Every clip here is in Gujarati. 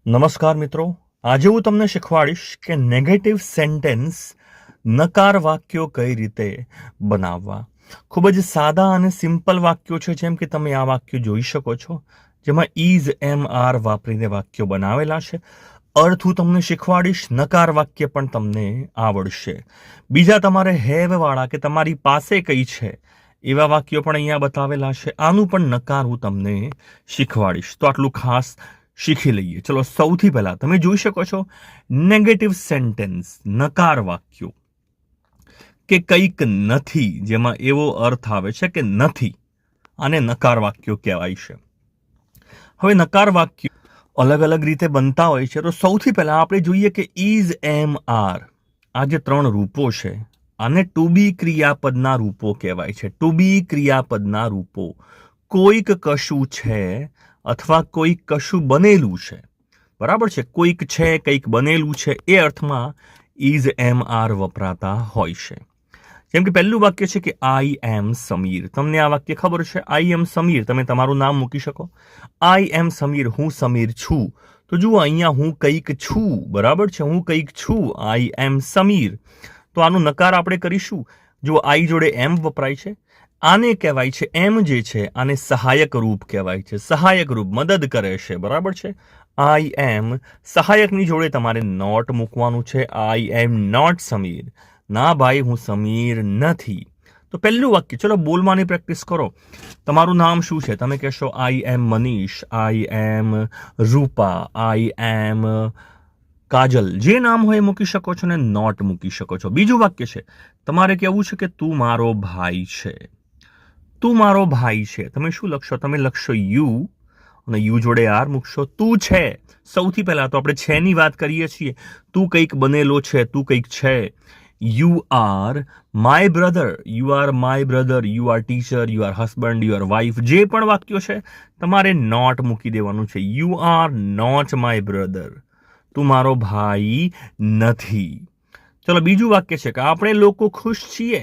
નમસ્કાર મિત્રો, આજે હું તમને શીખવાડીશ કે નેગેટિવ સેન્ટેન્સ નકાર વાક્યો કઈ રીતે બનાવવા. ખૂબ જ સાદા અને સિમ્પલ વાક્યો છે, જેમ કે તમે આ વાક્યો જોઈ શકો છો, જેમાં ઇઝ એમ આર વાપરીને વાક્યો બનાવેલા છે. અર્થ હું તમને શીખવાડીશ, નકાર વાક્ય પણ તમને આવડશે. બીજા તમારે હેવ વાળા કે તમારી પાસે કઈ છે એવા વાક્યો પણ અહીંયા બતાવેલા છે. આનું પણ નકાર હું તમને શીખવાડીશ, તો આટલું ખાસ શીખી લઈએ. ચલો, સૌથી પહેલા તમે જોઈ શકો છો નેગેટિવ સેન્ટેન્સ, નકાર વાક્યો કે કંઈક નથી, જેમાં એવો અર્થ આવે છે કે નથી, આને નકાર વાક્યો કહેવાય છે. હવે નકાર વાક્યો અલગ અલગ રીતે બનતા હોય છે. તો સૌથી પહેલા આપણે જોઈએ કે ઇઝ એમ આર, આ જે ત્રણ રૂપો છે આને ટુ બી ક્રિયાપદના રૂપો કહેવાય છે. ટુ બી ક્રિયાપદના રૂપો, કોઈક કશું છે અથવા કોઈક કશું બનેલું છે, બરાબર છે. કોઈક છે, કંઈક બનેલું છે, એ અર્થમાં ઇઝ એમ આર વપરાતા હોય છે. જેમ કે પહેલું વાક્ય છે કે આઈ એમ સમીર. તમને આ વાક્ય ખબર છે, આઈ એમ સમીર. તમે તમારું નામ મૂકી શકો. આઈ એમ સમીર, હું સમીર છું. તો જુઓ, અહીંયા હું કંઈક છું, બરાબર છે, હું કંઈક છું. આઈ એમ સમીર. તો આનો નકાર આપણે કરીશું. જો આઈ જોડે એમ વપરાય છે, આને કહેવાય છે, એમ જે છે આને સહાયક રૂપ કહેવાય છે. સહાયક રૂપ, મદદ કરે છે, બરાબર છે. આઈ એમ, સહાયકની જોડે તમારે નોટ મૂકવાનું છે. આઈ એમ નોટ સમીર. ના ભાઈ, હું સમીર નથી. તો પહેલું વાક્ય, ચલો બોલવાની પ્રેક્ટિસ કરો. તમારું નામ શું છે? તમે કહેશો આઈ એમ મનીષ, આઈ એમ રૂપા, આઈ એમ કાજલ. જે નામ હોય મૂકી શકો છો ને નોટ મૂકી શકો છો. બીજું વાક્ય છે, તમારે કહેવું છે કે તું મારો ભાઈ છે. તું મારો ભાઈ છે. તમે શું લખશો? તમે લખશો યુ, અને યુ જોડે આર મૂકશો. તું છે, સૌથી પહેલા તો આપણે છે ની વાત કરીએ છીએ. તું કંઈક બનેલો છે, તું કંઈક છે. You are my brother, you are my brother, you are teacher, you are husband, you are wife. જે પણ વાક્યો છે તમારે નોટ મૂકી દેવાનું છે. You are not my brother. તું મારો ભાઈ નથી. ચલો, બીજું વાક્ય છે કે આપણે લોકો ખુશ છીએ.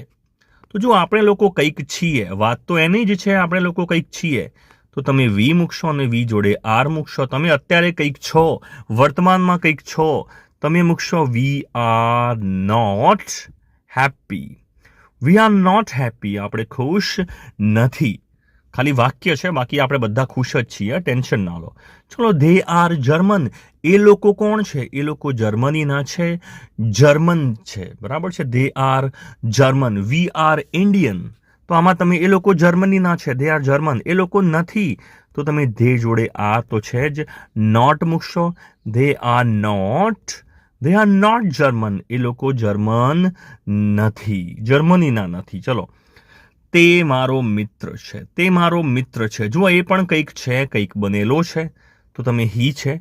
તો જો આપણે લોકો કંઈક છીએ, વાત તો એની જ છે, આપણે લોકો કંઈક છીએ. તો તમે વી મૂકશો અને વી જોડે આર મૂકશો. તમે અત્યારે કંઈક છો, વર્તમાનમાં કંઈક છો, તમે મૂકશો we are not happy. We are not happy, આપણે ખુશ નથી. ખાલી વાક્ય છે, બાકી આપણે બધા ખુશ જ છીએ, ટેન્શન ના લો. ચલો, ધે આર જર્મન. એ લોકો કોણ છે? એ લોકો જર્મનીના છે, જર્મન છે, બરાબર છે. They are German. We are Indian. તો આમાં તમે એ લોકો જર્મનીના છે, ધે આર જર્મન. એ લોકો નથી, તો તમે ધે જોડે આર તો છે જ, નોટ મૂકશો. They are not, they are not German. એ લોકો જર્મન નથી, જર્મનીના નથી. ચલો, તે મારો મિત્ર છે. તે મારો મિત્ર છે. જુઓ, એ પણ કંઈક છે, કંઈક બનેલો છે. તો તમે હી છે,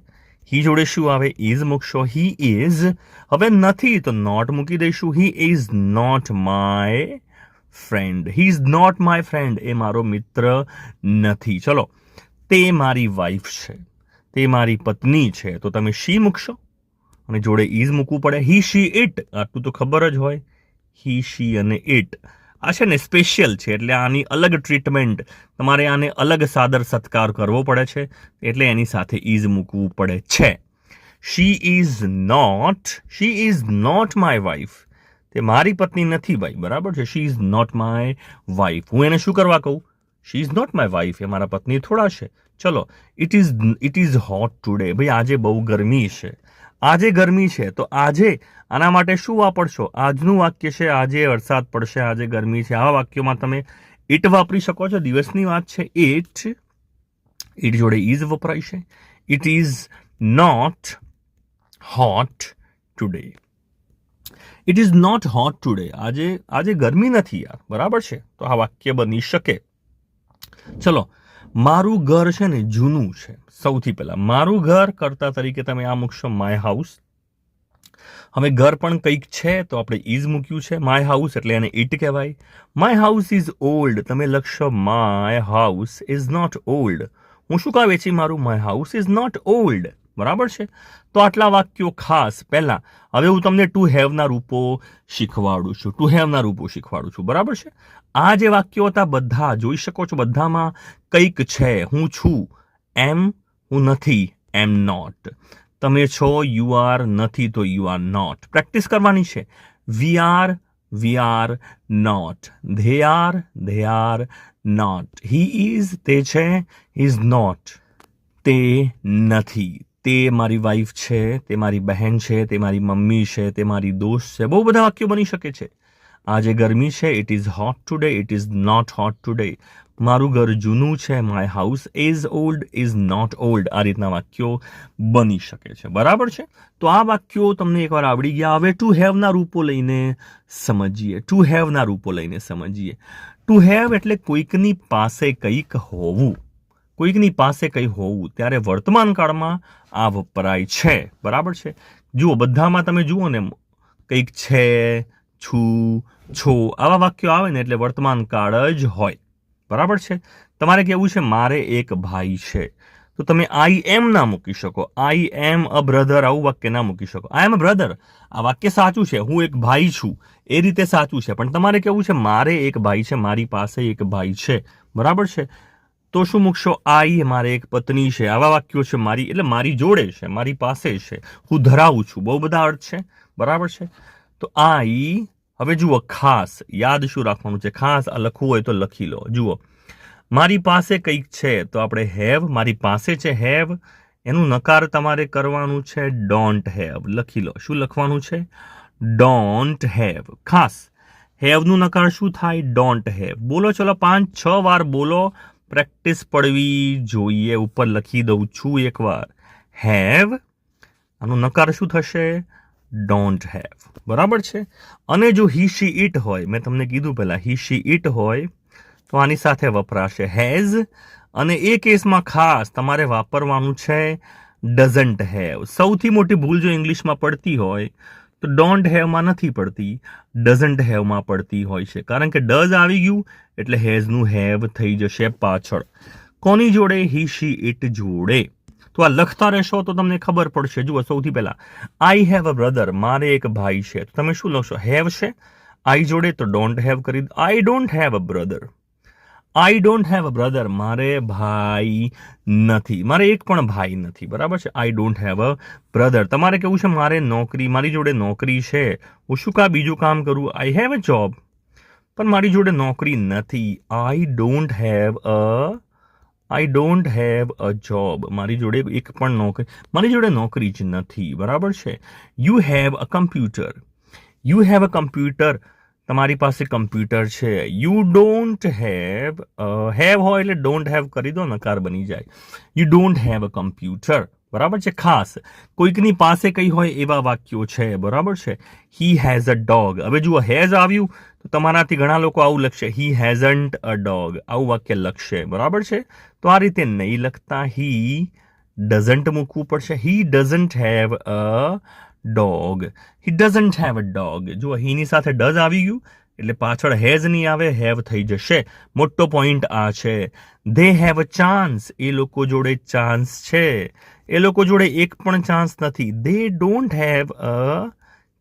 હી જોડે શું આવે? ઇઝ મૂકશો. He is. હવે નથી તો નોટ મૂકી દઈશું. He is not my friend. He is not my friend. એ મારો મિત્ર નથી. ચલો, તે મારી વાઈફ છે. તે મારી પત્ની છે. તો તમે શી મૂકશો અને જોડે ઇઝ મૂકવું પડે. હી શી ઇટ, આટલું તો ખબર જ હોય. હી શી અને ઇટ આ છે ને સ્પેશિયલ છે, એટલે આની અલગ ટ્રીટમેન્ટ, તમારે આને અલગ સાદર સત્કાર કરવો પડે છે, એટલે એની સાથે ઇઝ મૂકવું પડે છે. She is not my wife. તે મારી પત્ની નથી ભાઈ, બરાબર છે. She is not my wife. હું એને શું કરવા કહું? She is not my wife. એ મારા પત્ની થોડા છે. ચલો, ઇટ ઇઝ હોટ ટુડે. ભાઈ, આજે બહુ ગરમી છે. આજે ગરમી છે, તો આજે આના માટે શું વાપરશો? આજનું વાક્ય છે, આજે વરસાદ પડશે, આજે ગરમી છે. આવા વાક્યોમાં તમે ઇટ વાપરી શકો છો. દિવસની વાત છે, ઇટ જોડે ઇઝ વપરાય છે. It is not hot today. It is not hot today. આજે ગરમી નથી યાર, બરાબર છે. તો આ વાક્ય બની શકે. ચલો, મારું ઘર છે ને જૂનું છે. સૌથી પહેલા મારું ઘર કરતા તરીકે તમે આ મૂકશો માય હાઉસ. હવે ઘર પણ કંઈક છે, તો આપણે ઇઝ મૂક્યું છે. માય હાઉસ એટલે એને ઇટ કહેવાય. My house is old. તમે લખશો my house is not old. હું શું કહે છે મારું? My house is not old, બરાબર છે. તો આટલા વાક્યો ખાસ. પહેલા હવે હું તમને ટુ હેવના રૂપો શીખવાડું છું. બરાબર છે. આ જે વાક્યો હતા બધા જોઈ શકો છો, બધામાં કંઈક છે. હું છું, એમ. હું નથી, એમ નોટ. તમે છો, યુ આર નથી તો યુ આર નોટ. પ્રેક્ટિસ કરવાની છે. We are not. They are not. He is તે છે, હી ઇઝ નોટ તે નથી. તે મારી વાઈફ છે, તે મારી બહેન છે, તે મારી મમ્મી છે, તે મારી દોસ્ત છે. બહુ બધા વાક્યો બની શકે છે. આજે ગરમી છે, it is hot today, it is not hot today. મારું ઘર જૂનું છે, my house is old, is not old. આ રીતના વાક્યો બની શકે છે. બરાબર છે. તો આ વાક્યો તમને એકવાર આવડી ગયા. હવે ટુ હેવના રૂપો લઈને સમજીએ. ટુ હેવના રૂપો લઈને સમજીએ. ટુ હેવ એટલે કોઈકની પાસે કંઈક હોવું. કોઈકની પાસે કંઈ હોવું ત્યારે વર્તમાન કાળમાં આ વપરાય છે. બરાબર છે. જુઓ, બધામાં તમે જુઓ ને, કંઈક છે, છું, છો, આવા વાક્યો આવે ને એટલે વર્તમાન કાળ જ હોય. બરાબર છે. તમારે કેવું છે, મારે એક ભાઈ છે, તો તમે આઈ એમ ના મૂકી શકો. આઈ એમ અ બ્રધર આવું વાક્ય ના મૂકી શકો. આઈ એમ અ બ્રધર આ વાક્ય સાચું છે, હું એક ભાઈ છું એ રીતે સાચું છે. પણ તમારે કેવું છે, મારે એક ભાઈ છે, મારી પાસે એક ભાઈ છે. બરાબર છે. તો શું મૂકશો? આઈ, મારે એક પત્ની છે. આવા વાક્યો છે. મારી એટલે મારી જોડે છે, મારી પાસે છે, હું ધરાવું છું. બહુ બધા અર્થ છે. બરાબર છે. તો આઈ. હવે જુઓ, ખાસ યાદ શું રાખવાનું છે? ખાસ આ લખવું હોય તો લખી લો. જુઓ, મારી પાસે કંઈક છે તો આપણે હેવ. મારી પાસે છે હેવ. એનું નકાર તમારે કરવાનું છે ડોન્ટ હેવ. લખી લો. શું લખવાનું છે? Don't have. ખાસ હેવનું નકાર શું થાય? Don't have. બોલો, ચલો 5-6 વાર બોલો. પ્રેક્ટિસ પડવી જોઈએ. ઉપર લખી દઉં છું એકવાર. હેવ, આનું નકાર શું થશે? Don't have. બરાબર છે. અને જો હી શી ઇટ હોય, મેં તમને કીધું પહેલા, હી શી ઇટ હોય તો આની સાથે વપરાશે હેઝ. અને એ કેસમાં ખાસ તમારે વાપરવાનું છે ડઝન્ટ હેવ. સૌથી મોટી ભૂલ જો ઇંગ્લિશમાં પડતી હોય તો ડોન્ટ હેવમાં નથી પડતી, ડઝન્ટ હેવમાં પડતી હોય છે. કારણ કે ડઝ આવી ગયું એટલે હેઝનું હેવ થઈ જશે પાછળ. કોની જોડે? હી શી ઇટ જોડે. તો આ લખતા રહેશો તો તમને ખબર પડશે. જુઓ, સૌથી પહેલા આઈ હેવ અ બ્રધર, મારે એક ભાઈ છે. તો તમે શું લખશો? હેવ છે આઈ જોડે તો ડોન્ટ હેવ કરી. I don't have a brother. I don't have a brother, મારે ભાઈ નથી, મારે એક પણ ભાઈ નથી. બરાબર છે. I don't have a brother. તમારે કેવું છે? મારે નોકરી, મારી જોડે નોકરી છે, હું શું કા બીજું કામ કરું? આઈ હેવ અ જોબ, પણ મારી જોડે નોકરી નથી. I don't have a job. મારી જોડે એક પણ મારી જોડે નોકરી જ નથી. બરાબર છે. You have a computer. You have a computer, તમારી પાસે કમ્પ્યુટર છે. યુ ડોન્ટ હેવ, હેવ હોય એટલે ડોન્ટ હેવ કરી દો, નકાર બની જાય. You don't have a computer. બરાબર છે. ખાસ કોઈકની પાસે કંઈ હોય એવા વાક્યો છે. બરાબર છે. He has a dog. હવે જુઓ, હેઝ આવ્યું તો તમારાથી ઘણા લોકો આવું લખશે, હી હેઝન્ટ અ ડોગ. આવું વાક્ય લખશે. બરાબર છે. તો આ રીતે નહીં લખતા, હી ડઝન્ટ મૂકવું પડશે. He doesn't have a dog. He doesn't have a dog. જુઓ, હીની સાથે ડઝ આવી ગયું એટલે પાછળ હેઝ નહીં આવે, હેવ થઈ જશે. મોટો પોઈન્ટ આ છે. They have a chance. એ લોકો જોડે ચાન્સ છે. એ લોકો જોડે એક પણ ચાન્સ નથી. They don't have a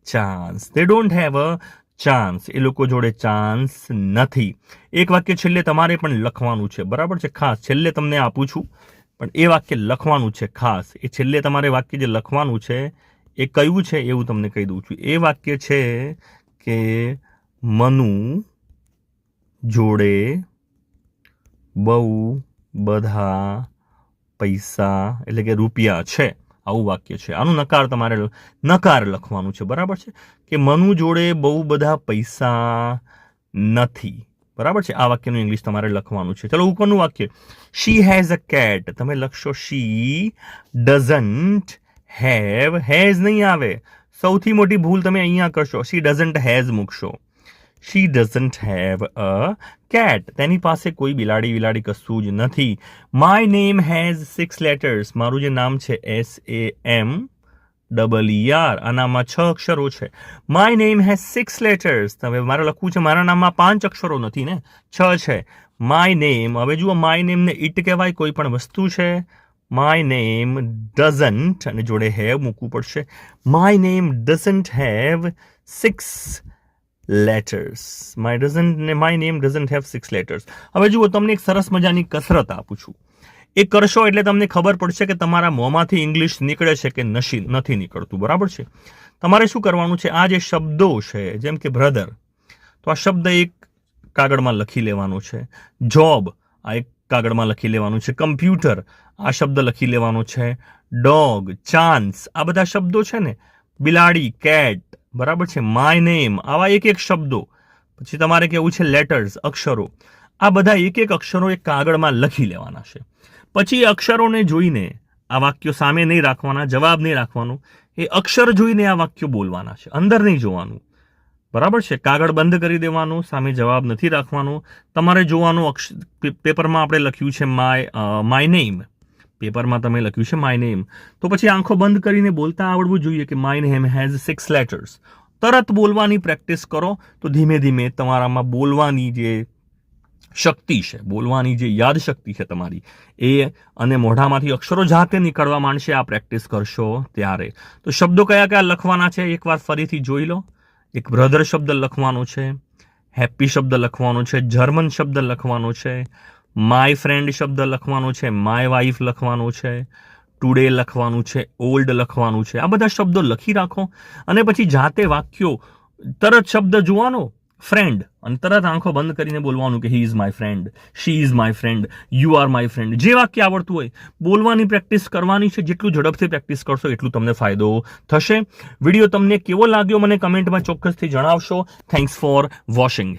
chance. They don't have a chance. એ લોકો જોડે ચાન્સ નથી. એક વાક્ય છેલ્લે તમારે પણ લખવાનું છે. બરાબર છે. ખાસ છેલ્લે તમને આપું છું, પણ એ વાક્ય લખવાનું છે. ખાસ એ છેલ્લે તમારે વાક્ય જે લખવાનું છે એ કયું છે એવું તમને કહી દઉં છું. એ વાક્ય છે કે મનુ જોડે બહુ બધા પૈસા એટલે કે રૂપિયા છે. આવું વાક્ય છે. આનું નકાર તમારે નકાર લખવાનું છે. બરાબર છે. કે મનુ જોડે બહુ બધા પૈસા નથી. બરાબર છે. આ વાક્યનું ઇંગ્લિશ તમારે લખવાનું છે. ચલો, ઉપરનું વાક્ય, શી હેઝ અ કેટ. તમે લખશો શી ડઝન્ટ હેવ. હેઝ નહીં આવે. સૌથી મોટી ભૂલ તમે અહીંયા કરશો. શી ડઝન્ટ હેઝ મૂકશો. શી ડઝન્ટ હેવ અ કેટ. તેની પાસે કોઈ બિલાડી કશું જ નથી. My name has 6 letters. મારું જે નામ છે SAMEER, આ નામમાં 6 અક્ષરો છે. My name has 6 letters. હવે મારે લખવું છે, મારા નામમાં 5 અક્ષરો નથી ને, 6 છે. My name. હવે જુઓ, માય નેમને ઇટ કહેવાય, કોઈ પણ વસ્તુ છે. માય નેમ ડઝન્ટ, અને જોડે હેવ મૂકવું પડશે. My name doesn't have 6 letters. My name doesn't have 6 letters. હવે જુઓ, તમને એક સરસ મજાની કસરત આપું છું. એ કરશો એટલે તમને ખબર પડશે કે તમારા મોંમાંથી ઇંગ્લિશ નીકળે છે કે નથી નીકળતું, બરાબર છે. તમારે શું કરવાનું છે, આ જે શબ્દો છે જેમ કે બ્રધર, તો આ શબ્દ એક કાગળમાં લખી લેવાનો છે. જોબ, આ એક કાગળમાં લખી લેવાનું છે. કમ્પ્યુટર, આ શબ્દ લખી લેવાનો છે. ડોગ, ચાન્સ, આ બધા શબ્દો છે ને, બિલાડી, કેટ, બરાબર છે. માય નેમ, આવા એક એક શબ્દો. પછી તમારે કેવું છે લેટર્સ, અક્ષરો, આ બધા એક એક અક્ષરો એક કાગળમાં લખી લેવાના છે. પછી એ અક્ષરોને જોઈને આ વાક્યો સામે નહીં રાખવાના, જવાબ નહીં રાખવાનો, એ અક્ષર જોઈને આ વાક્યો બોલવાના છે, અંદર નહીં જોવાનું, બરાબર છે. કાગળ બંધ કરી દેવાનું, સામે જવાબ નથી રાખવાનો. તમારે જોવાનું પેપરમાં આપણે લખ્યું છે માય નેમ, પેપરમાં તમે લખ્યું છે માય નેમ, તો પછી આંખો બંધ કરીને બોલતા આવડવું જોઈએ કે માય નેમ હેઝ 6 લેટર્સ. તરત બોલવાની પ્રેક્ટિસ કરો તો ધીમે ધીમે તમારામાં બોલવાની જે શક્તિ છે, બોલવાની જે યાદ શક્તિ છે તમારી, એ અને મોઢામાંથી અક્ષરો જાતે નીકળવા માંડશે આ પ્રેક્ટિસ કરશો ત્યારે. તો શબ્દો કયા કયા લખવાના છે એકવાર ફરીથી જોઈ લો. એક બ્રધર શબ્દ લખવાનો છે, હેપી શબ્દ લખવાનો છે, જર્મન શબ્દ લખવાનો છે, માય ફ્રેન્ડ શબ્દ લખવાનો છે, માય વાઇફ લખવાનો છે, ટુડે લખવાનું છે, ઓલ્ડ લખવાનું છે. આ બધા શબ્દો લખી રાખો અને પછી જાતે વાક્યો, તરત શબ્દ જોવાનો ફ્રેન્ડ અને તરત આંખો બંધ કરીને બોલવાનું કે he is my friend, she is my friend, you are my friend. જે વાક્ય આવડતું હોય બોલવાની પ્રેક્ટિસ કરવાની છે. જેટલું ઝડપથી પ્રેક્ટિસ કરશો એટલું તમને ફાયદો થશે. વિડીયો તમને કેવો લાગ્યો મને કમેન્ટમાં ચોક્કસથી જણાવશો. Thanks for watching.